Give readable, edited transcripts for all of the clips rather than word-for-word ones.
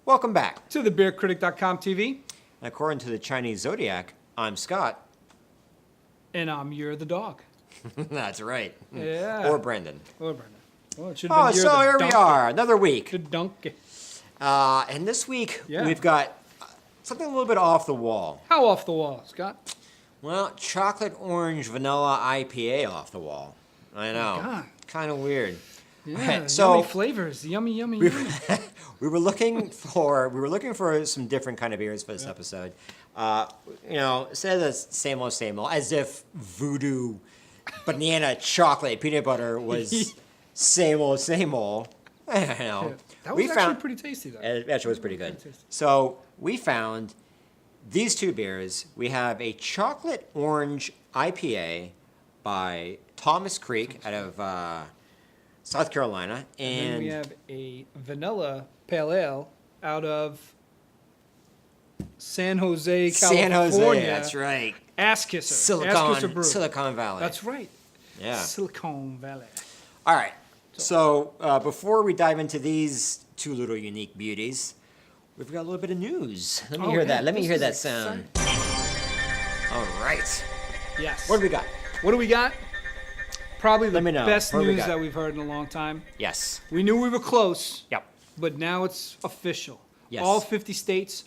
Welcome back to the BeerCritic.com TV. And according to the Chinese zodiac, I'm Scott. And I'm You're the dog. That's right. Yeah. Or Brendan. Or Brendan. Well, it should have been so here we are, another week. The donkey. And this week, we've got something a little bit off the wall. How off the wall, Scott? Well, chocolate orange vanilla IPA off the wall. I know. God. Kind of weird. Yeah, Right, so yummy flavors. Yummy. we were looking for some different kind of beers for this episode. Instead of the same old, as if voodoo banana chocolate peanut butter was same old. I don't know. Yeah, that was actually pretty tasty, though. It actually was pretty good. So we found these two beers. We have a chocolate orange IPA by Thomas Creek out of South Carolina, and then we have a vanilla pale ale out of San Jose, California. San Jose, that's right. Asskisser. Silicon Valley. That's right. Yeah. Silicon Valley. All right. So before we dive into these two little unique beauties, we've got a little bit of news. Let me hear that. Let me hear that sound. All right. Yes. What do we got? What do we got? Probably the best What news that we've heard in a long time. Yes. We knew we were close. Yep. But now it's official. Yes. All 50 states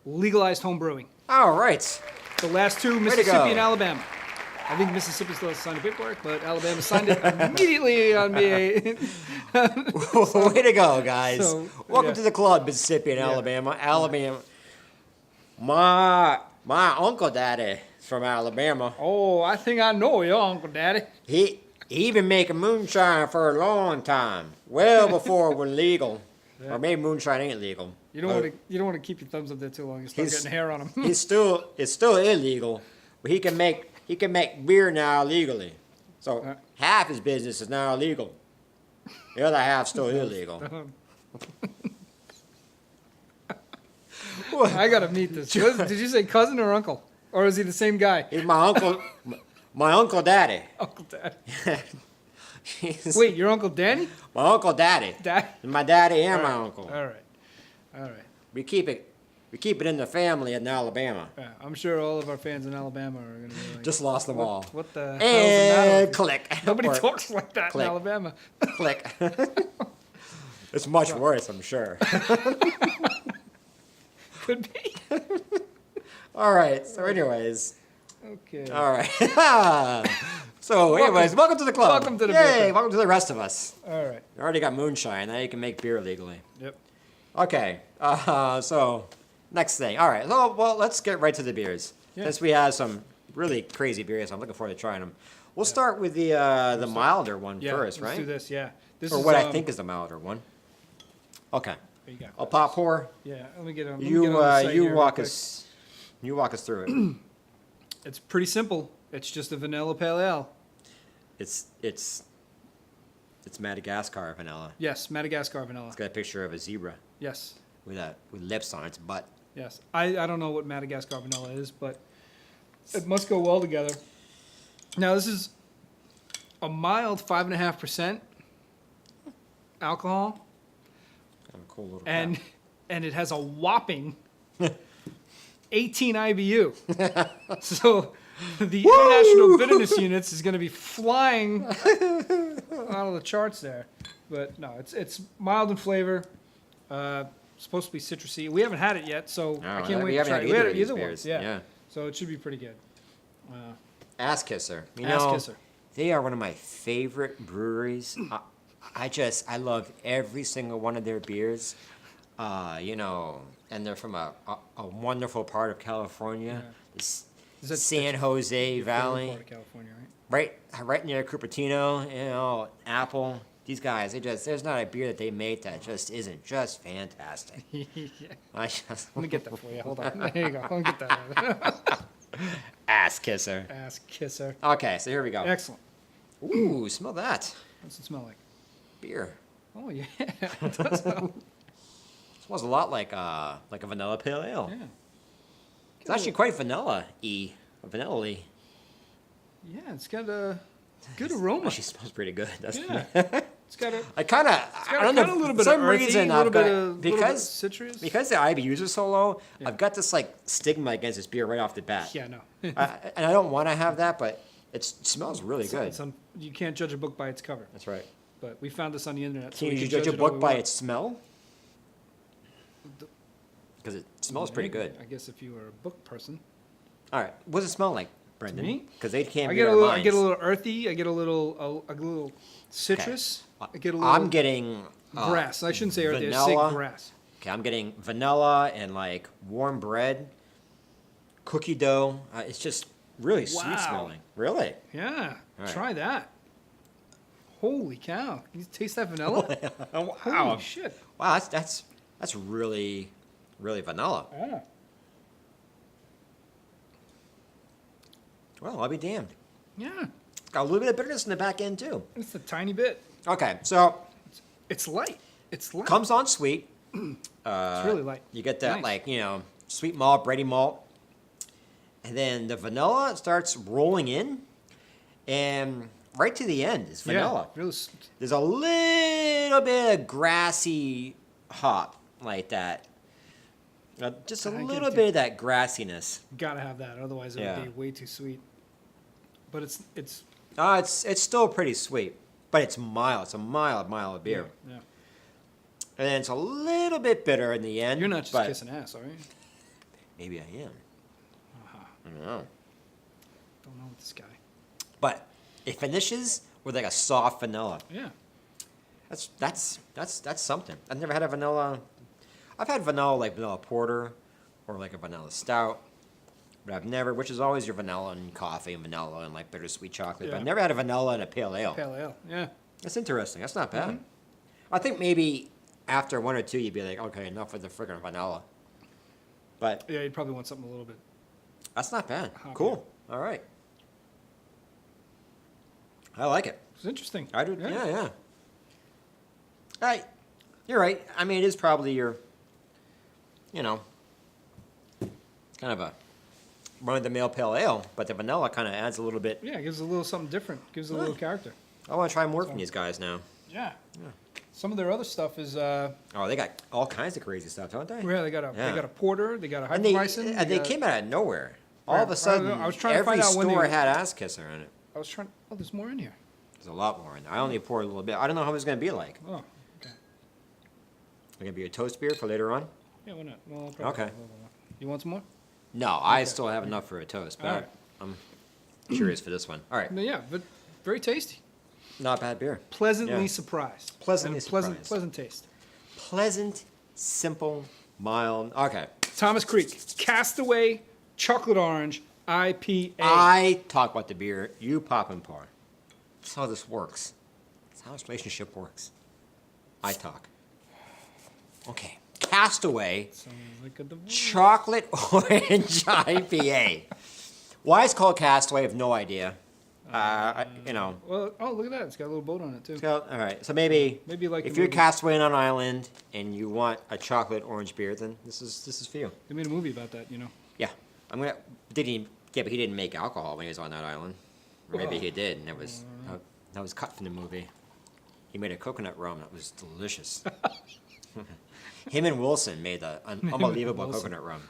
legalized home brewing. All right. The last two, Mississippi and Alabama. I think Mississippi still has to sign the paperwork, but Alabama signed it immediately on me. Way to go, guys. So, Welcome to the club, Mississippi and Alabama. Alabama. My uncle daddy from Alabama. Oh, I think I know your Uncle Daddy. He been making moonshine for a long time, well before it was legal. Yeah. Or maybe moonshine ain't legal. You don't want to keep your thumbs up there too long. You start getting hair on them. It's still illegal, but he can make beer now legally. So half his business is now illegal. The other half's still illegal. I gotta meet this. Did you say cousin or uncle? Or is he the same guy? He's my uncle, my Uncle Daddy. Uncle Daddy. Wait, your Uncle Danny? My Uncle Daddy. My daddy and my uncle. All right. We keep it in the family in Alabama. Yeah, I'm sure all of our fans in Alabama are gonna be like, just lost them all. What the hell and click. Nobody talks like that in Alabama. Click. It's much worse, I'm sure. Could be. All right. So, anyways. Okay. All right. So, anyways, welcome to the club. Welcome to the Yay! Welcome to the rest of us. All right. You already got moonshine. Now you can make beer legally. Yep. Okay. So, next thing. All right. Well, let's get right to the beers. Yeah. Since we have some really crazy beers, I'm looking forward to trying them. We'll start with the milder one first, right? Let's do this. Yeah. This or is what I think is the milder one. Okay. I'll pop pour. Yeah. Let me get on. You walk us through it. It's pretty simple. It's just a vanilla pale ale. It's Madagascar vanilla. Yes, Madagascar vanilla. It's got a picture of a zebra. Yes. With lips on its butt. Yes. I don't know what Madagascar vanilla is, but it must go well together. Now this is a mild 5.5% alcohol. Kind of a cool little and it has a whopping 18 IBU. So the international bitterness units is going to be flying out of the charts there. But no, it's mild in flavor. Supposed to be citrusy. We haven't had it yet, so I can't wait to try it. We had either one. Yeah. So it should be pretty good. Asskisser. Asskisser. They are one of my favorite breweries. I love every single one of their beers. And they're from a wonderful part of California, the San Jose Valley, part of California, right? Right near Cupertino, Apple. These guys, there's not a beer that they make that just isn't just fantastic. Let me get that for you. Hold on. There you go. Let me get that. Asskisser. Asskisser. Okay, so here we go. Excellent. Ooh, smell that. What's it smell like? Beer. Oh yeah, it does smell. Smells a lot like a vanilla pale ale. Yeah. It's actually quite vanilla-y. Vanilla-y. Yeah, it's got a good aroma. Actually smells pretty good, doesn't Yeah. it? It's got a. I kind of, I don't got know, a little for bit some of earthy, reason a little I've bit got, of because, citrus. because the IBUs are so low, I've got this like stigma against this beer right off the bat. Yeah, no. And I don't want to have that, but it smells really good. You can't judge a book by its cover. That's right. But we found this on the internet. Can we you can judge a it all book we by want. its smell? Because it smells pretty Maybe. good. I guess if you were a book person. All right. What does it smell like, Brendan? me? Because they can't I read get a our little. minds. I get a little earthy. I get a little citrus. I get a little. I'm getting grass. I shouldn't say earthy. I vanilla. say grass. Okay, I'm getting vanilla and like warm bread, cookie dough. It's just really sweet Wow. smelling. Really? Yeah. All right. Try that. Holy cow! Can you taste that vanilla? Wow. Holy shit! Wow, that's really vanilla. Yeah. Well, I'll be damned. Yeah. Got a little bit of bitterness in the back end too. It's a tiny bit. Okay, so It's light. It's light. comes on sweet. It's really light. You get that Nice. sweet malt, bready malt, and then the vanilla starts rolling in, and right to the end is vanilla. Yeah. Really. There's a little bit of grassy hop like that. Just a I get little it. bit of that grassiness. Gotta have that. Otherwise, it Yeah. would be way too sweet. But it's It's still pretty sweet, but it's mild. It's a mild beer. Yeah. And then it's a little bit bitter in the end. You're not just but kissing ass, are you? maybe I am. Uh-huh. I don't know. Don't know this guy. But it finishes with like a soft vanilla. Yeah. That's something. I've never had a vanilla. I've had vanilla like vanilla porter or like a vanilla stout, but I've never, which is always your vanilla and coffee and vanilla and like bittersweet chocolate. But Yeah. I've never had a vanilla in a pale ale. Pale ale. Yeah. That's interesting. That's not bad. Mm-hmm. I think maybe after one or two, you'd be like, okay, enough with the freaking vanilla. But Yeah. You'd probably want something a little bit. that's not bad. Hoppier. Cool. All right. I like it. It's interesting. I do. Yeah. You're right. I mean, it is probably your, kind of a run-of-the-mill pale ale, but the vanilla kind of adds a little bit. Yeah. It gives it a little something different. Gives it a little character. I want to try more from these guys now. Yeah. Some of their other stuff is. Oh, they got all kinds of crazy stuff, don't they? Yeah. They got a porter. They got a And they, Hefeweizen. and they got- came out of nowhere. All of Right. a I sudden, was trying to every find out when store they- had Asskisser in it. I was trying. Oh, there's more in here. There's a lot more in there. I only poured a little bit. I don't know how it's going to be like. Oh. Okay. Going to be a toast beer for later on? Yeah. Why not? Well, I'll probably- Okay. You want some more? No, I still have enough for a toast, but All right. I'm curious for this one. All right. No, yeah, but very tasty. Not bad beer. Pleasantly Yeah. surprised. Pleasantly And a pleasant, surprised. pleasant taste. Pleasant, simple, mild. Okay. Thomas Creek Castaway Chocolate Orange IPA. I talk about the beer, you pop and pour. That's how this works. That's how this relationship works. I talk. Okay. Castaway Sounds like a divorce. Chocolate Orange IPA. Why it's called Castaway, I have no idea. Well, oh, look at that. It's got a little boat on it, too. So, all right. So maybe like if the you're movie. castaway on an island and you want a chocolate orange beer, then this is for you. They made a movie about that, you know. Yeah. But he didn't make alcohol when he was on that island. Or maybe he did, and that was cut from the movie. He made a coconut rum that was delicious. Him and Wilson made an unbelievable Wilson. coconut rum.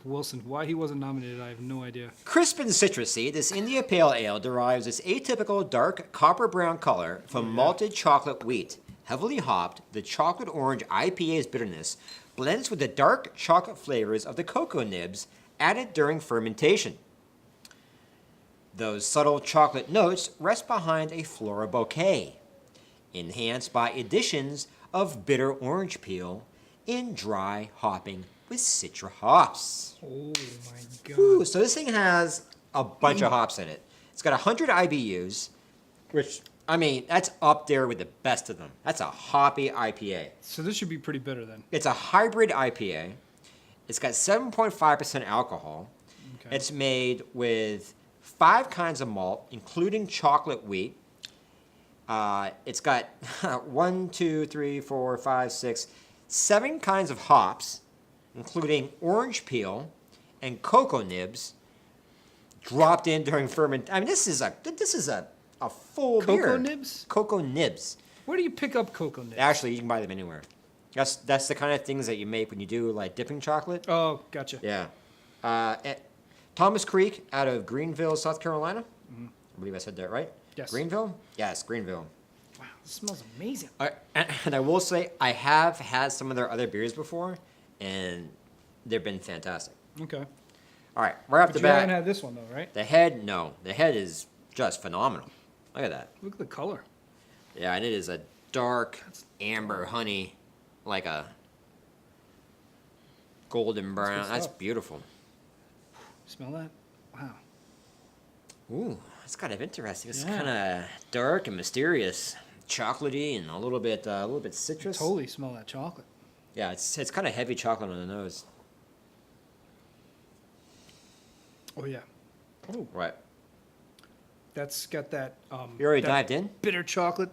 Wilson, why he wasn't nominated, I have no idea. Crisp and citrusy, this India Pale Ale derives its atypical dark copper brown color from malted chocolate wheat. Heavily hopped, the chocolate orange IPA's bitterness blends with the dark chocolate flavors of the cocoa nibs added during fermentation. Those subtle chocolate notes rest behind a floral bouquet, enhanced by additions of bitter orange peel in dry hopping with Citra hops. Oh, my God. Ooh, so this thing has a bunch of hops in it. It's got 100 IBUs, which, I mean, that's up there with the best of them. That's a hoppy IPA. So this should be pretty bitter, then. It's a hybrid IPA. It's got 7.5% alcohol. Okay. It's made with 5 kinds of malt, including chocolate wheat. It's got 7 kinds of hops, including orange peel and cocoa nibs, dropped in during ferment. I mean, this is a full beer. Cocoa nibs? Cocoa nibs. Where do you pick up cocoa nibs? Actually, you can buy them anywhere. That's the kind of things that you make when you do like dipping chocolate. Oh, gotcha. Yeah. At Thomas Creek out of Greenville, South Carolina. I believe I said that right. Yes. Greenville? Yes, Greenville. Wow, this smells amazing. And I will say, I have had some of their other beers before, and they've been fantastic. Okay. All right, right off But the you haven't bat, had this one though, right? the head, no. The head is just phenomenal. Look at that. Look at the color. Yeah, and it is a dark amber honey, like a golden brown. That's stuff. beautiful. Smell that? Wow. Ooh, that's kind of interesting. It's Yeah. kind of dark and mysterious, chocolatey, and a little bit citrus. Totally smell that chocolate. Yeah, it's kind of heavy chocolate on the nose. Oh yeah. Oh, Right. that's got that. You already that dived in? bitter chocolate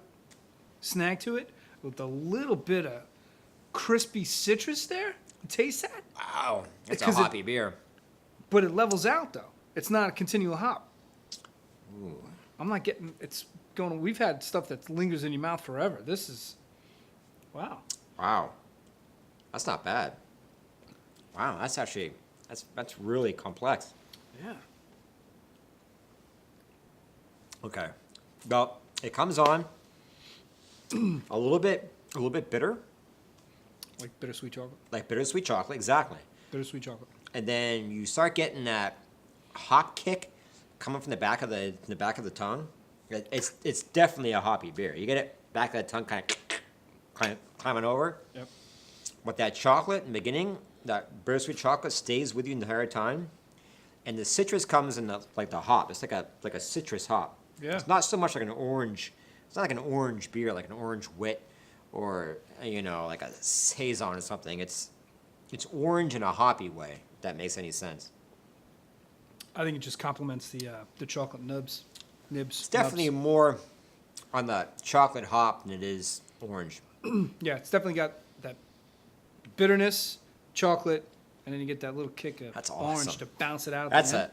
snag to it with a little bit of crispy citrus there. Taste that? Wow, it's a 'Cause it- hoppy beer. But it levels out though. It's not a continual hop. Ooh. I'm not getting. It's going. We've had stuff that lingers in your mouth forever. This is. Wow. Wow, that's not bad. Wow, that's actually that's really complex. Yeah. Okay, well, it comes on a little bit bitter, Like bittersweet chocolate. like bittersweet chocolate, exactly. Bittersweet chocolate. And then you start getting that hop kick coming from the back of the tongue. It's definitely a hoppy beer. You get it back of the tongue, kind of climbing over. Yep. With that chocolate in the beginning, that bittersweet chocolate stays with you the entire time, and the citrus comes in the hop. It's like a citrus hop. Yeah. It's not so much like an orange. It's not like an orange beer, like an orange wit, or like a saison or something. It's orange in a hoppy way. If that makes any sense. I think it just complements the chocolate nibs. It's definitely more on the chocolate hop than it is orange. Yeah, it's definitely got that bitterness, chocolate, and then you get that little kick of That's orange awesome. to bounce it out. At That's the end.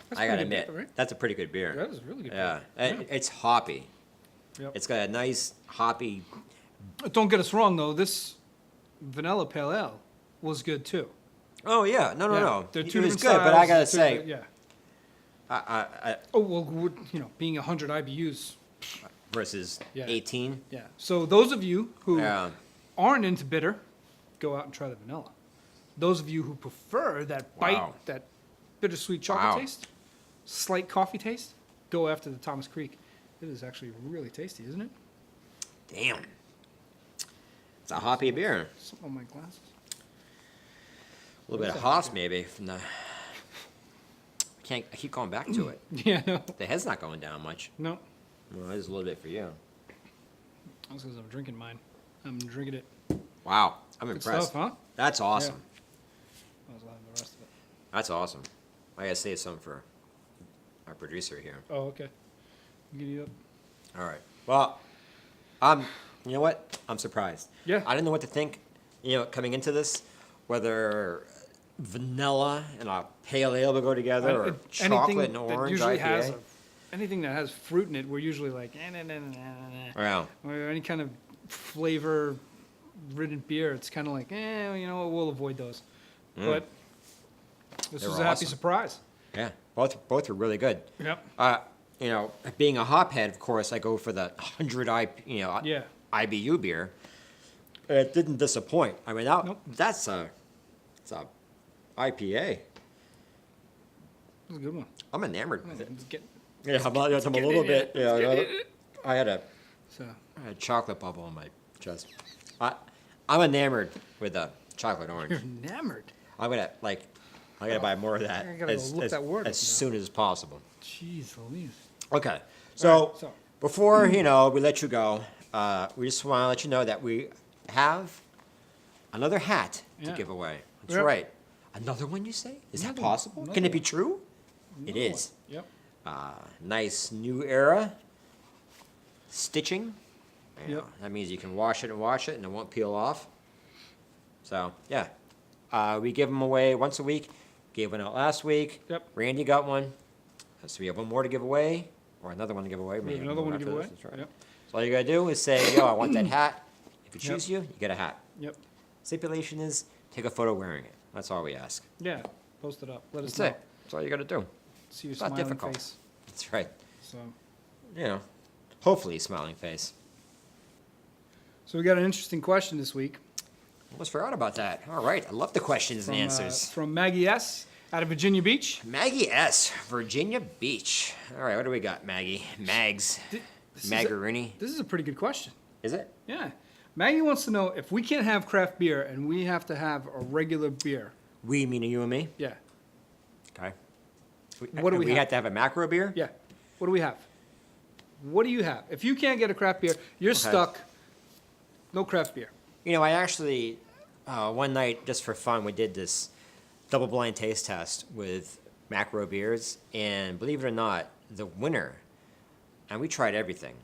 That's I gotta pretty good admit, beer, right? that's a pretty good beer. That is a really good. Yeah, beer. it's hoppy. Yep. It's got a nice hoppy. Don't get us wrong though. This vanilla pale ale was good too. Oh yeah, no, Yeah, no. they're It two was different good, but I styles, gotta two say, different- yeah. I Oh well, being 100 IBUs. versus Yeah. 18. Yeah. So those of you who Yeah, aren't into bitter, go out and try the vanilla. Those of you who prefer that bite, Wow. that bittersweet chocolate Wow. taste, slight coffee taste, go after the Thomas Creek. It is actually really tasty, isn't it? damn. It's a hoppy beer. Something on my glasses. A little bit of hops maybe from the. I keep going back to it. Yeah, no. The head's not going down much. No. Well, there's a little bit for you. That's because I'm drinking mine. I'm drinking it. Wow, I'm Good impressed. stuff, huh? That's awesome. I was loving the rest of it. That's awesome. I gotta save some for our producer here. Oh, okay. Giddy up. All right. Well, you know what? I'm surprised. Yeah. I didn't know what to think. Coming into this, whether vanilla and a pale ale would go together, or chocolate and that orange usually IPA. has anything that has fruit in it, we're usually like, nah, nah, nah, nah, nah. Wow. Or any kind of flavor-ridden beer, it's kind of like, you know what, we'll avoid those. But this They was were a happy awesome. surprise. Yeah. Both were really good. Yep. Being a hophead, of course, I go for the 100 Yeah. IBU beer. It didn't disappoint. I mean, Nope. it's a IPA. It was a good one. I'm enamored with it. Let's get- Yeah, I'm a little bit. I had a So, chocolate bubble on my chest. I'm enamored with the chocolate you're orange. enamored. I'm gonna buy more of that I gotta go look that word up as now. soon as possible. Jeez Louise. Okay, so All right, so- before we let you go, we just want to let you know that we have another hat to Yeah. give away. That's Yep. right. Another one, you say? Is that Another- possible? Can it be true? It Another is. one. Yep. Nice new era stitching. Yep. That means you can wash it and it won't peel off. So, yeah. We give them away once a week. Gave one out last week. Yep. Randy got one. So we have one more to give away, or another one to give away. We have Maybe another one one to give after away. this, that's right. Yep. So all you gotta do is say, yo, I want that hat. If you Yep. choose you get a hat. Yep. Stipulation is take a photo wearing it. That's all we ask. Yeah. Post it up. Let us That's know. it. That's all you gotta do. See your It's not smiling difficult. face. That's right. So. You know, hopefully smiling face. So we got an interesting question this week Almost forgot about that. All right. I love the questions from, and answers. from Maggie S. out of Virginia Beach. Maggie S., Virginia Beach. All right, what do we got, Maggie? Mags. This is Maggaroonie. This is a pretty good question. Is it? Yeah. Maggie wants to know if we can't have craft beer and we have to have a regular beer. We, meaning you and me? Yeah. Okay. What do we We have? have to have a macro beer? Yeah. What do we have? What do you have? If you can't get a craft beer, you're stuck. No craft beer. You know, I actually, one night, just for fun, we did this double-blind taste test with macro beers, and believe it or not, the winner, and we tried everything,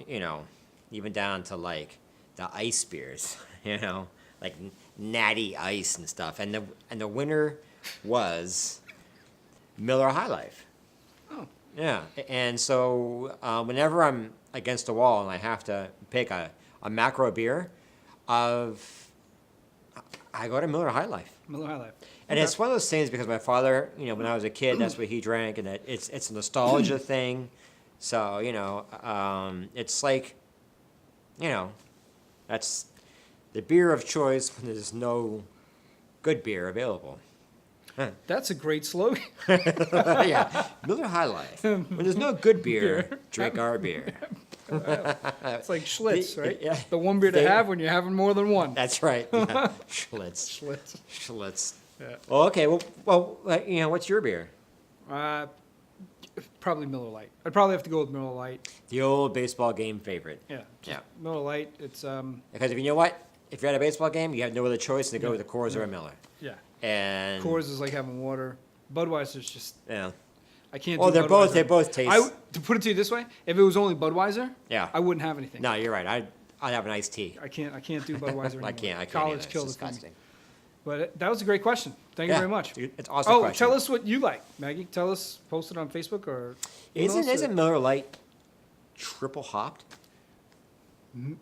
you know, even down to, like, the ice beers, you know, like natty ice and stuff, and the winner was Miller High Life. Oh. Yeah, and so whenever I'm against a wall and I have to pick a macro beer, I go to Miller High Life. Miller High Life. And it's one of those things because my father, you know, when I was a kid, that's what he drank, and it's a nostalgia thing. So, you know, it's like, you know, that's the beer of choice when there's no good beer available. That's a great slogan. Yeah, Miller High Life. When there's no good beer, drink our beer. It's like Schlitz, right? Yeah. The one beer to have when you're having more than one. That's right. Yeah. Schlitz. Schlitz. Schlitz. Yeah. Well, okay. Well, you know, what's your beer? Probably Miller Lite. I'd probably have to go with Miller Lite. The old baseball game favorite. Yeah. Yeah. Miller Lite. It's Because if you know what, if you're at a baseball game, you have no other choice than to go with a Coors or a Miller. yeah. And Coors is like having water. Budweiser's just yeah. I can't. Well, do Budweiser. they both taste. To put it to you this way, if it was only Budweiser, Yeah. I wouldn't have anything. No, you're right. I'd have an iced tea. I can't do Budweiser anymore. I can't. College either. killed It's it for me. disgusting. But that was a great question. Thank you Yeah, very much. It's an awesome Oh, question. tell us what you like, Maggie. Tell us. Post it on Facebook or. email us, or- Isn't Miller Lite triple hopped?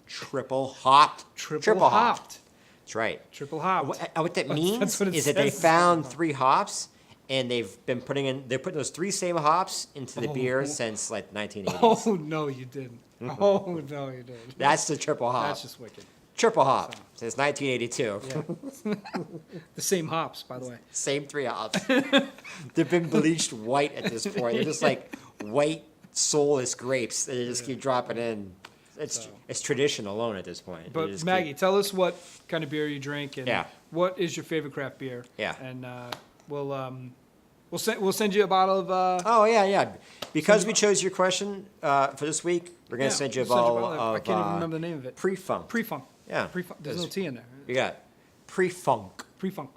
Triple hopped. triple hopped? That's right. Triple hopped. What that means That's what it is that they says. found 3 hops, and they're putting those 3 same hops into the beer since like 1980s. Oh no, you didn't. Oh no, you didn't. That's the triple hop. That's just wicked. Triple hop since 1982. Yeah. The same hops, by the way. Same 3 hops. They've been bleached white at this point. They're just like white, soulless grapes. They just keep dropping in. It's tradition alone at this point. They But just Maggie, tell us what kind of beer you drink and Yeah. what is your favorite craft beer. Yeah. And we'll send you a bottle of. Oh yeah. Because we chose your question for this week, we're gonna send you a we'll send you bottle of I can't even remember the name of it. pre-funk. Pre-funk. Yeah. Pre-funk. There's no There's- T in there. You got pre-funk. Pre-funk.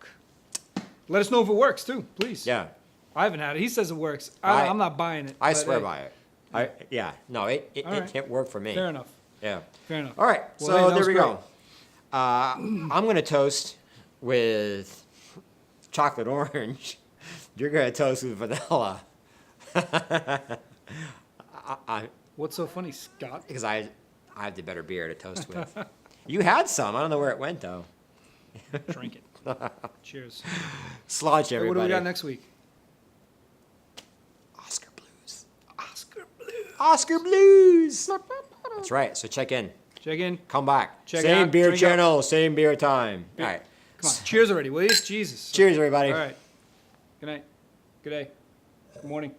Let us know if it works too, please. Yeah. I haven't had it. He says it works. I- I'm not buying it. I but, swear hey, by it. No, it All right. can't work for me. Fair enough. Yeah. Fair enough. All right. Well, So hey, that there was we great. go. I'm gonna toast with chocolate orange. You're gonna toast with vanilla. What's so funny, Scott? Because I have the better beer to toast with. You had some. I don't know where it went though. Drink it. Cheers. Sludge, Hey, what everybody. do we got next week? Oscar Blues. Oscar Blue. Oscar Blues. That's right. So check in. Check in. Come back. Check same out, beer drink up. channel, same beer time. Beer. All right. Come on. Cheers already, will you? Jesus. Cheers, everybody. All right. Good night. Good day. Good morning.